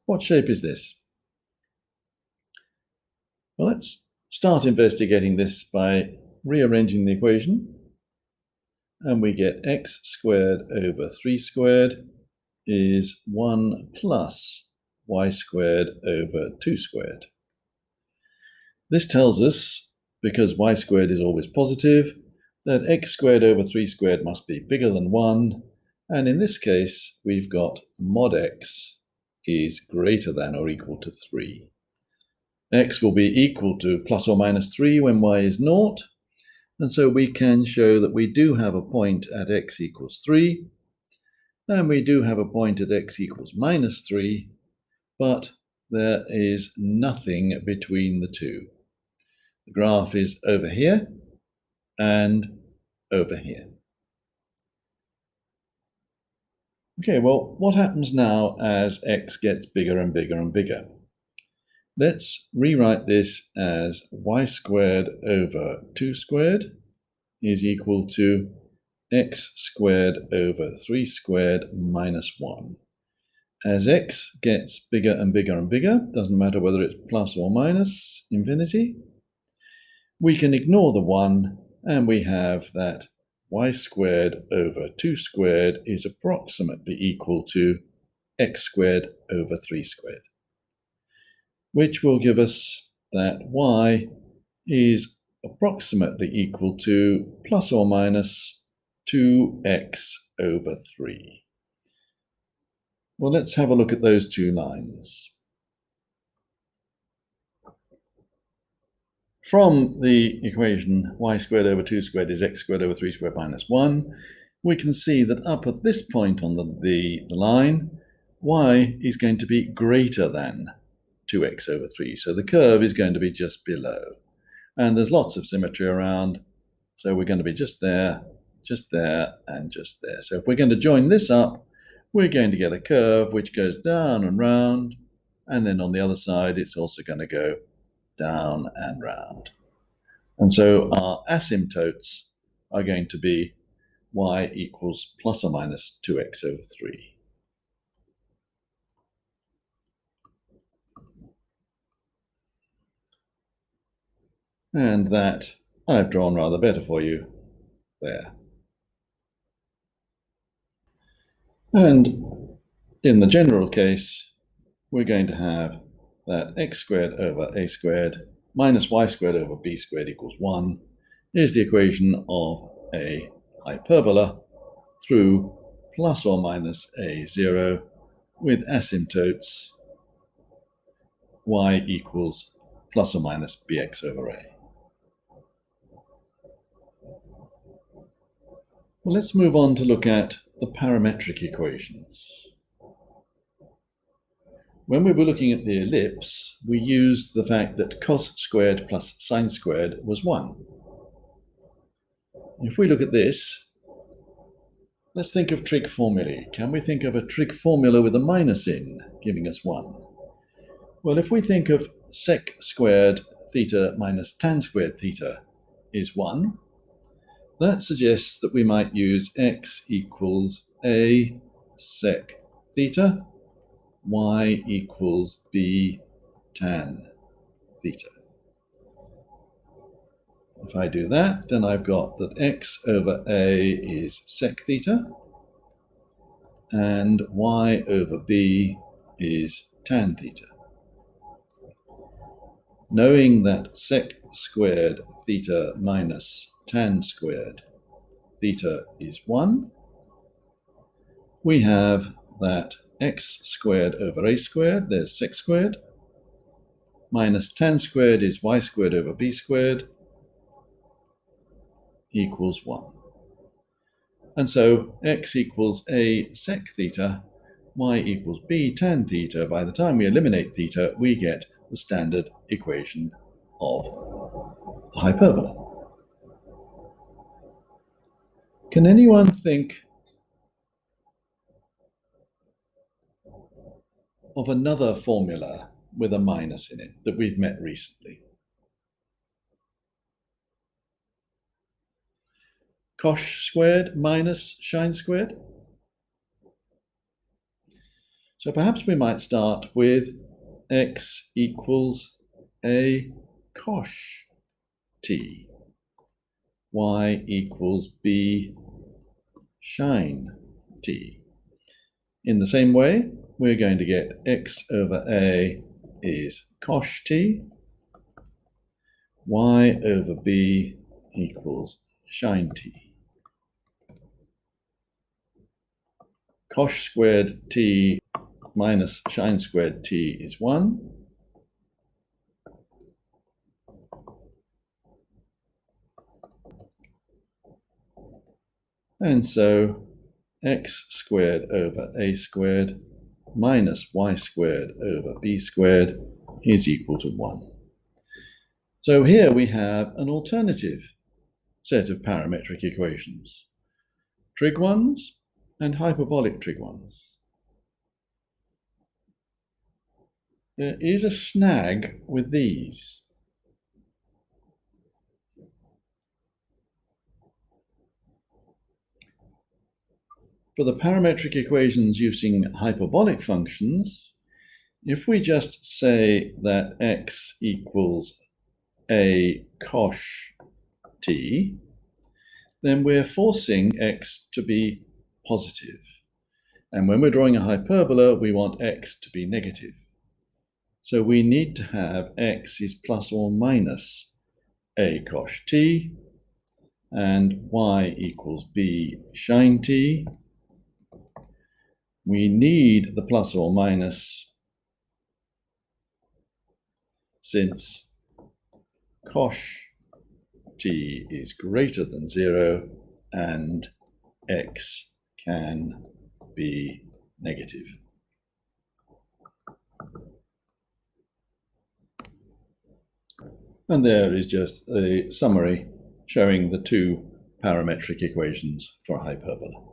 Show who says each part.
Speaker 1: What shape is this? Well, let's start investigating this by rearranging the equation. And we get x squared over 3 squared is 1 plus y squared over 2 squared. This tells us, because y squared is always positive, that x squared over 3 squared must be bigger than 1. And in this case, we've got mod x is greater than or equal to 3. X will be equal to plus or minus 3 when y is 0. And so we can show that we do have a point at x equals 3. And we do have a point at x equals minus 3. But there is nothing between the two. The graph is over here and over here. Okay, well, what happens now as x gets bigger and bigger and bigger? Let's rewrite this as y squared over 2 squared is equal to x squared over 3 squared minus 1. As x gets bigger and bigger and bigger, doesn't matter whether it's plus or minus infinity, we can ignore the 1 and we have that y squared over 2 squared is approximately equal to x squared over 3 squared, which will give us that y is approximately equal to plus or minus 2x over 3. Well, let's have a look at those two lines. From the equation y squared over 2 squared is x squared over 3 squared minus 1, we can see that up at this point on the line, y is going to be greater than 2x over 3. So the curve is going to be just below. And there's lots of symmetry around, so we're going to be just there, and just there. So if we're going to join this up, we're going to get a curve which goes down and round, and then on the other side, it's also going to go down and round. And so our asymptotes are going to be y equals plus or minus 2x over 3. And that I've drawn rather better for you there. And in the general case, we're going to have that x squared over a squared minus y squared over b squared equals 1 is the equation of a hyperbola through plus or minus a0 with asymptotes y equals plus or minus bx over a. Well, let's move on to look at the parametric equations. When we were looking at the ellipse, we used the fact that cos squared plus sine squared was 1. If we look at this, let's think of trig formulae. Can we think of a trig formula with a minus in, giving us 1? Well, if we think of sec squared theta minus tan squared theta is 1, that suggests that we might use x equals a sec theta, y equals b tan theta. If I do that, then I've got that x over a is sec theta, and y over b is tan theta. Knowing that sec squared theta minus tan squared theta is 1, we have that x squared over a squared, there's sec squared, minus tan squared is y squared over b squared, equals 1. And so x equals a sec theta, y equals b tan theta. By the time we eliminate theta, we get the standard equation of the hyperbola. Can anyone think of another formula with a minus in it that we've met recently? Cosh squared minus sine squared. So perhaps we might start with x equals a cosh t, y equals b sine t. In the same way, we're going to get x over a is cosh t, y over b equals sine t. Cosh squared t minus sine squared t is 1. And so x squared over a squared minus y squared over b squared is equal to 1. So here we have an alternative set of parametric equations, trig ones and hyperbolic trig ones. There is a snag with these. For the parametric equations using hyperbolic functions, if we just say that x equals a cosh t, then we're forcing x to be positive. And when we're drawing a hyperbola, we want x to be negative. So we need to have x is plus or minus a cosh t, and y equals b sine t. We need the plus or minus since cosh t is greater than 0 and x can be negative. And there is just a summary showing the two parametric equations for hyperbola.